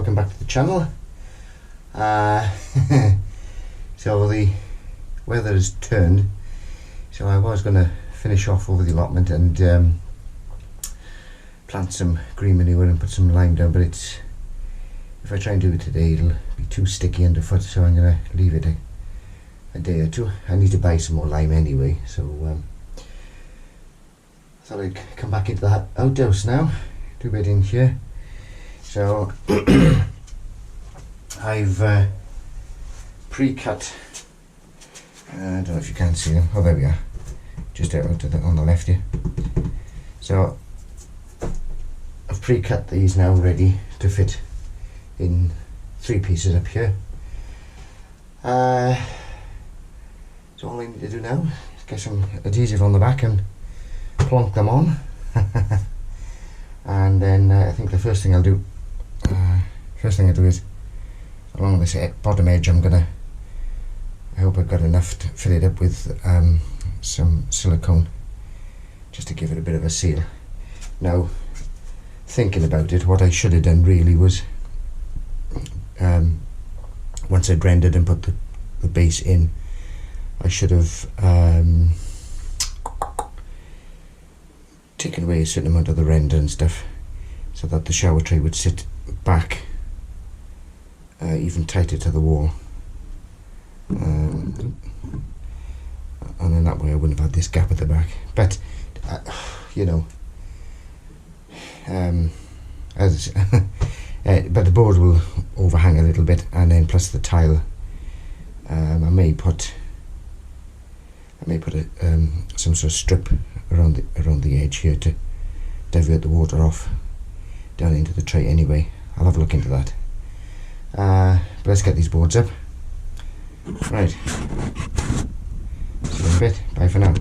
welcome back to the channel. So the weather has turned, so I was going to finish off over the allotment and plant some green manure and put some lime down, but if I try and do it today it'll be too sticky underfoot, so I'm going to leave it a day or two. I need to buy some more lime anyway, so I thought I'd come back into that outhouse now, do a bit in here. So I've pre-cut, I don't know if you can see them, oh there we are, just out on the left here. So I've pre-cut these now, ready to fit in 3 pieces up here. So all I need to do now is get some adhesive on the back and plonk them on. And then I think the first thing I do is along this bottom edge I hope I've got enough to fill it up with some silicone just to give it a bit of a seal. Now, thinking about it, what I should have done really was once I'd rendered and put the base in, I should have taken away a certain amount of the render and stuff so that the shower tray would sit back even tighter to the wall, and then that way I wouldn't have had this gap at the back. But you know, but the board will overhang a little bit, and then plus the tile, I may put some sort of strip around the edge here to divert the water off down into the tray anyway. I'll have a look into that. But let's get these boards up. Right, see you in a bit. Bye for now.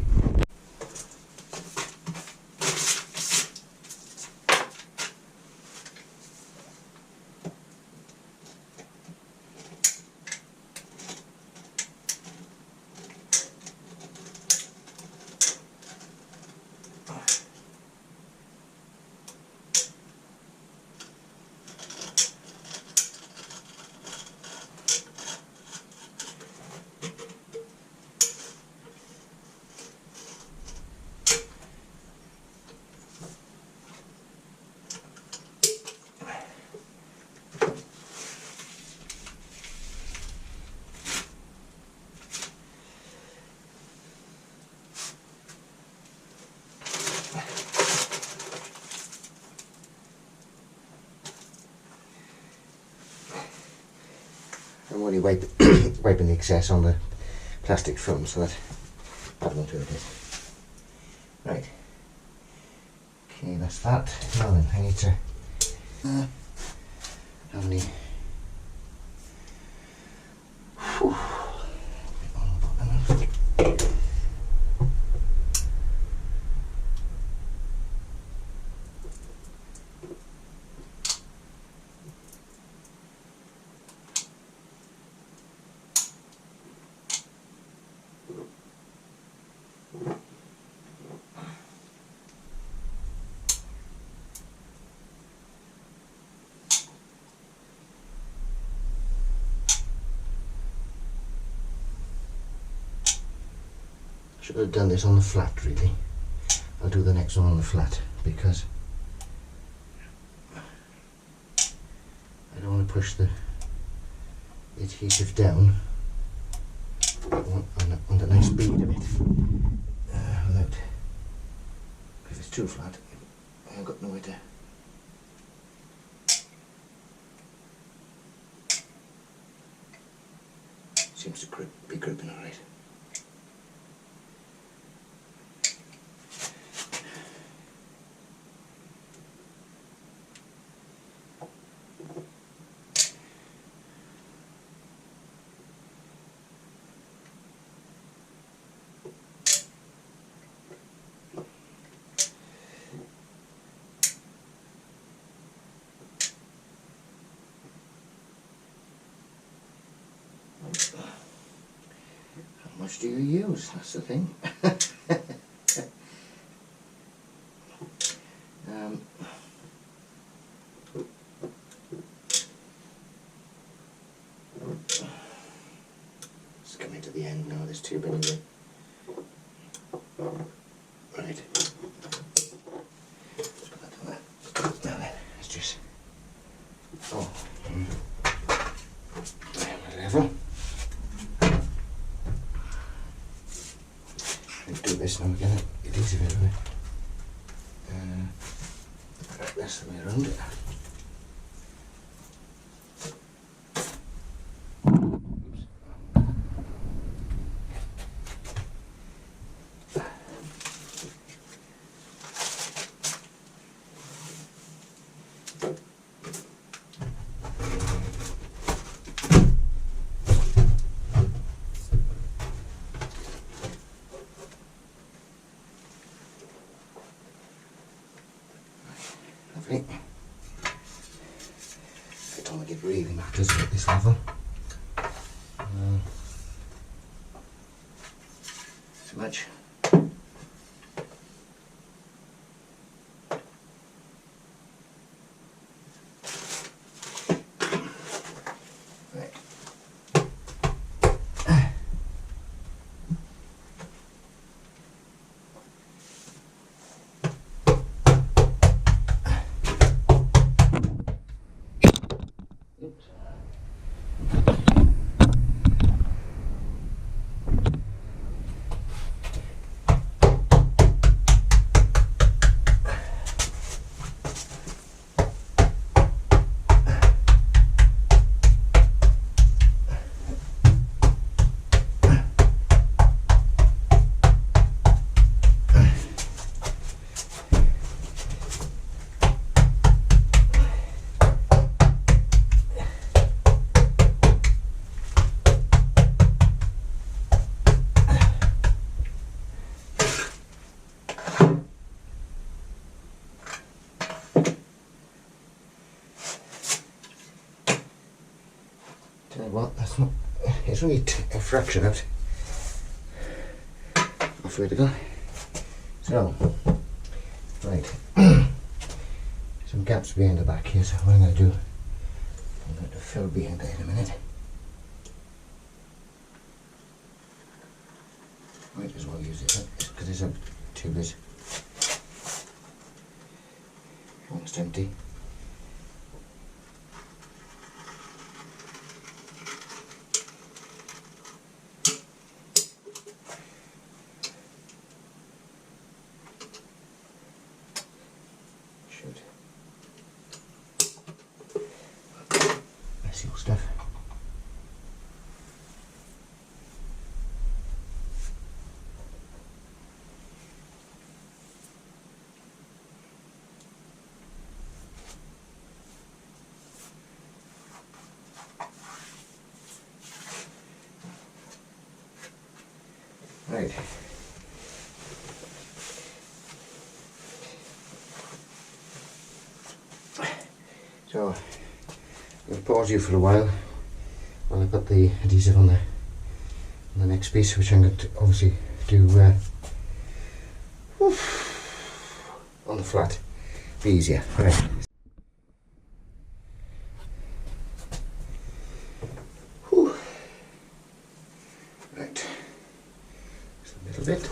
I'm only wiping the excess on the plastic film so that won't hurt it. Right. Okay, that's that. Now then, I need to have any. Should have done this on the flat really. I'll do the next one on the flat because I don't want to push the adhesive down. I want a nice bead of it without, if it's too flat I have got nowhere to. Seems to be gripping alright. How much do you use? That's the thing. coming to the end now, this tube anyway. Right. Let's put that on there. Now then, let's just... Oh. Level. Let's do this now again. It is a bit of it. Right, that's the way around it. Lovely. I don't think it really matters at this level. Too much. Right. Tell you what, that's not, it's only a fraction out. Off we go. So, right, some gaps behind the back here, so what I'm going to do, I'm going to fill behind there in a minute. Might as well use it, because it's a tube is almost empty. Messy old stuff. Right. So, I'm going to pause you for a while while I put the adhesive on the next piece, which I'm going to obviously do on the flat. Be easier. Right. Whew. Right. Just a little bit.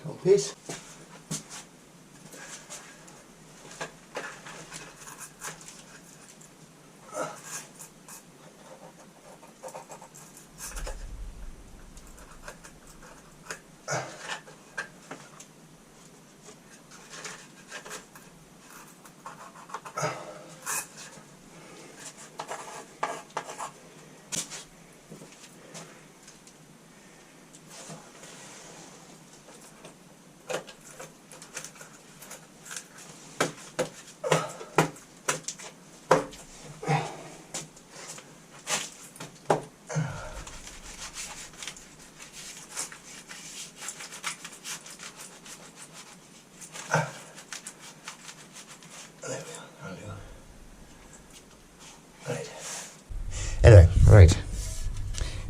So peace. Anyway, right,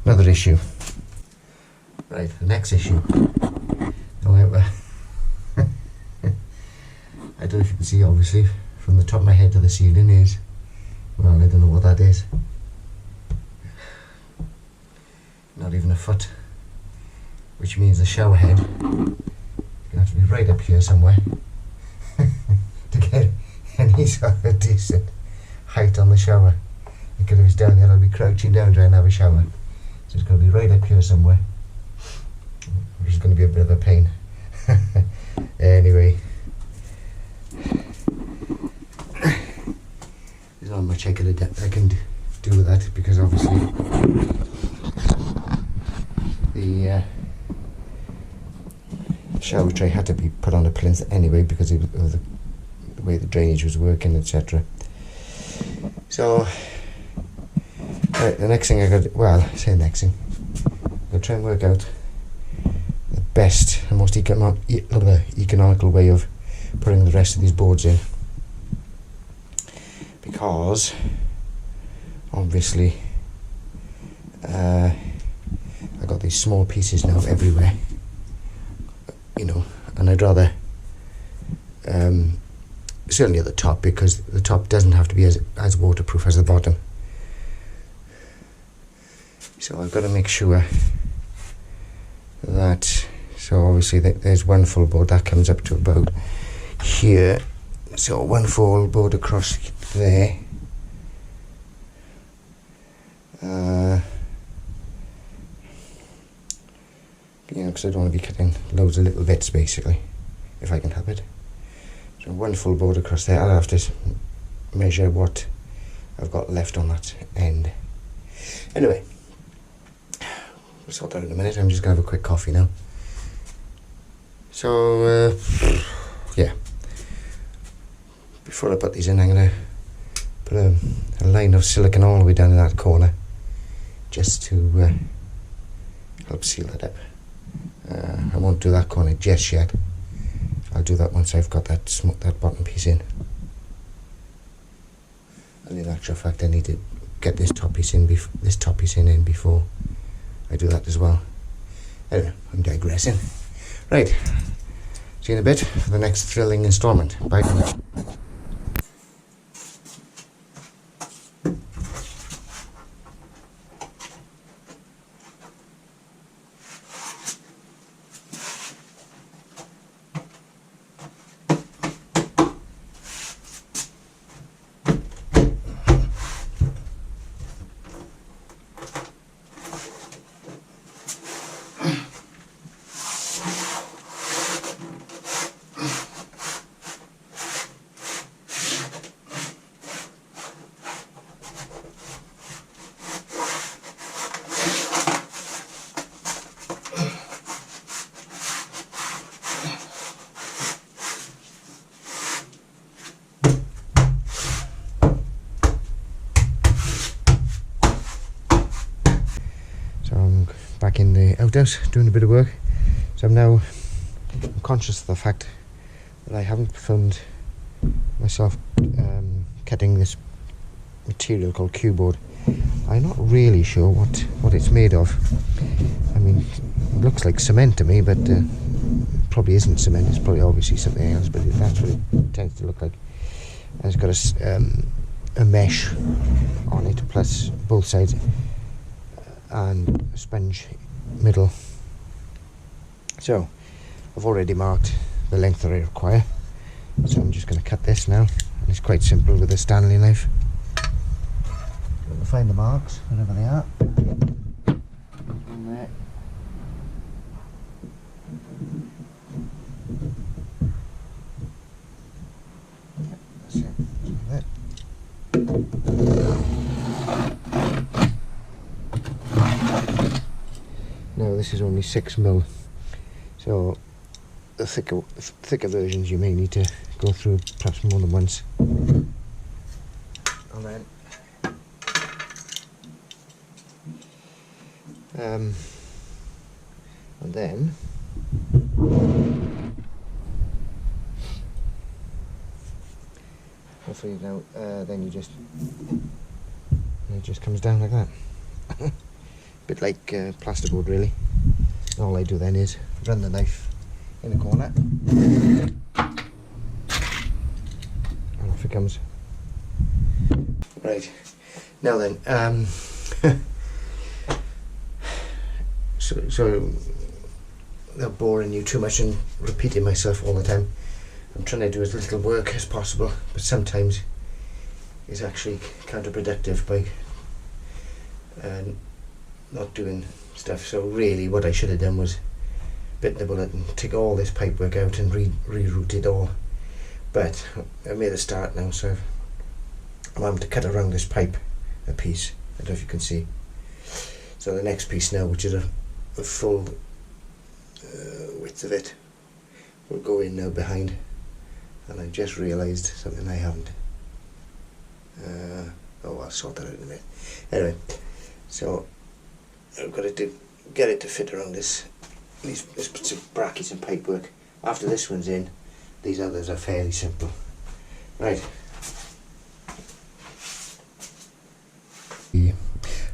another issue. Right, the next issue. However, I don't know if you can see, obviously, from the top of my head to the ceiling is, well, I don't know what that is. Not even a foot. Which means the shower head is going to have to be right up here somewhere to get any sort of decent height on the shower. Because if it's down there, I'll be crouching down trying to have a shower. So it's going to be right up here somewhere, which is going to be a bit of a pain. Anyway, there's not much I can do with that, because obviously the shower tray had to be put on a plinth anyway because of the way the drainage was working, etc. So right, the next thing I got, well, I say next thing, I'm going to try and work out the best and most economical way of putting the rest of these boards in, because obviously I got these small pieces now everywhere, you know, and I'd rather certainly at the top, because the top doesn't have to be as waterproof as the bottom. So I've got to make sure that, so obviously there's one full board that comes up to about here, so one full board across there, you know, because I don't want to be cutting loads of little bits basically, if I can help it. So one full board across there. I'll have to measure what I've got left on that end. Anyway, we'll sort that in a minute. I'm just going to have a quick coffee now. So, yeah. Before I put these in, I'm going to put a line of silicone all the way down in that corner, just to help seal that up. I won't do that corner just yet. I'll do that once I've got that bottom piece in. And in actual fact, I need to get this top piece in before I do that as well. Anyway, I'm digressing. Right, see you in a bit for the next thrilling instalment. Bye for now. Back in the outhouse doing a bit of work, so I'm conscious of the fact that I haven't filmed myself cutting this material called cue-board. I'm not really sure what it's made of. I mean, it looks like cement to me, but probably isn't cement. It's probably obviously something else, but that's what it tends to look like. And it's got a mesh on it, plus both sides, and a sponge middle. So I've already marked the length that I require, so I'm just going to cut this now. And it's quite simple with a Stanley knife. Going to find the marks wherever they are. And there. Yep, that's it. There. Now this is only 6mm, so the thicker versions you may need to go through perhaps more than once. And then hopefully now then it just comes down like that. Bit like plasterboard really. All I do then is run the knife in the corner and off it comes. Right, now then, so not boring you too much and repeating myself all the time. I'm trying to do as little work as possible, but sometimes it's actually counterproductive by not doing stuff. So really what I should have done was bit the bullet and take all this pipework out and reroute it all. But I made a start now, so I'm having to cut around this pipe a piece. I don't know if you can see. So the next piece now, which is a full width of it, will go in now behind. And I just realised something I haven't. I'll sort that out in a minute. Anyway, so I've got to get it to fit around these bits of brackets and pipework. After this one's in, these others are fairly simple. Right.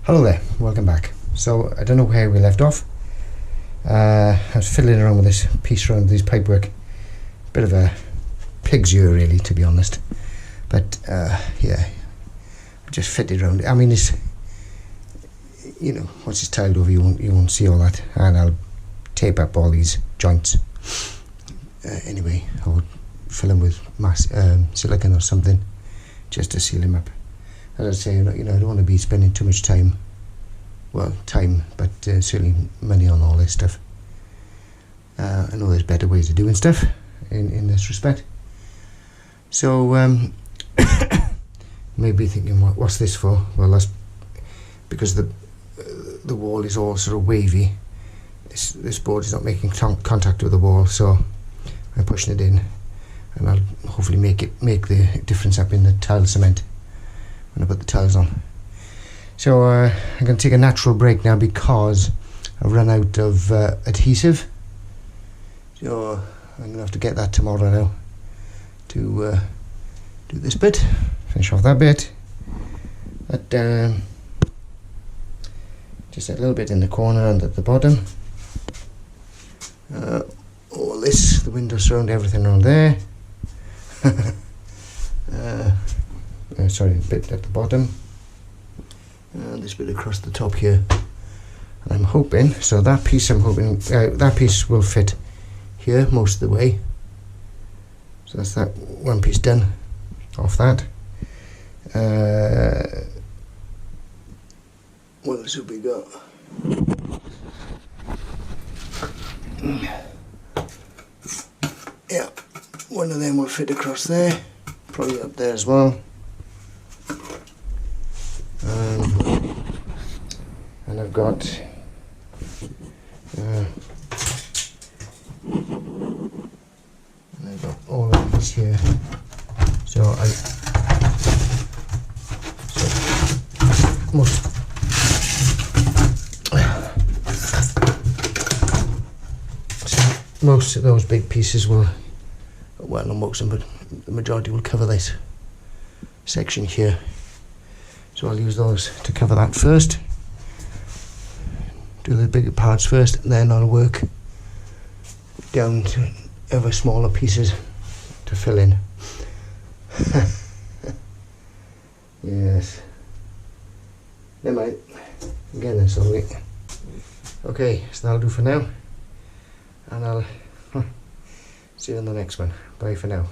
Hello there, welcome back. So I don't know where we left off. I was fiddling around with this piece around these pipework. Bit of a pig's ear really, to be honest. But yeah, just fit it around. I mean, it's, you know, once it's tiled over, you won't see all that. And I'll tape up all these joints. Anyway, I would fill them with silicone or something, just to seal them up. As I say, you know, I don't want to be spending too much time. Well, but certainly money on all this stuff. I know there's better ways of doing stuff in this respect. So maybe thinking, what's this for? Well, that's because the wall is all sort of wavy. This board is not making contact with the wall, so I'm pushing it in, and I'll hopefully make the difference up in the tile cement when I put the tiles on. So I'm going to take a natural break now because I've run out of adhesive. So I'm going to have to get that tomorrow now to do this bit, finish off that bit. But just a little bit in the corner and at the bottom. All this, the window surround, everything around there. Sorry, a bit at the bottom. And this bit across the top here. And I'm hoping, so that piece that piece will fit here most of the way. So that's that one piece done off that. What else have we got? Yeah, one of them will fit across there, probably up there as well. And I've got all of these here. So most of those big pieces will, well, not most of them, but the majority will cover this section here. So I'll use those to cover that first. Do the bigger parts first, and then I'll work down to ever smaller pieces to fill in. Yes. Never mind. Again, slowly. Okay, so that'll do for now. And I'll See you on the next one. Bye for now.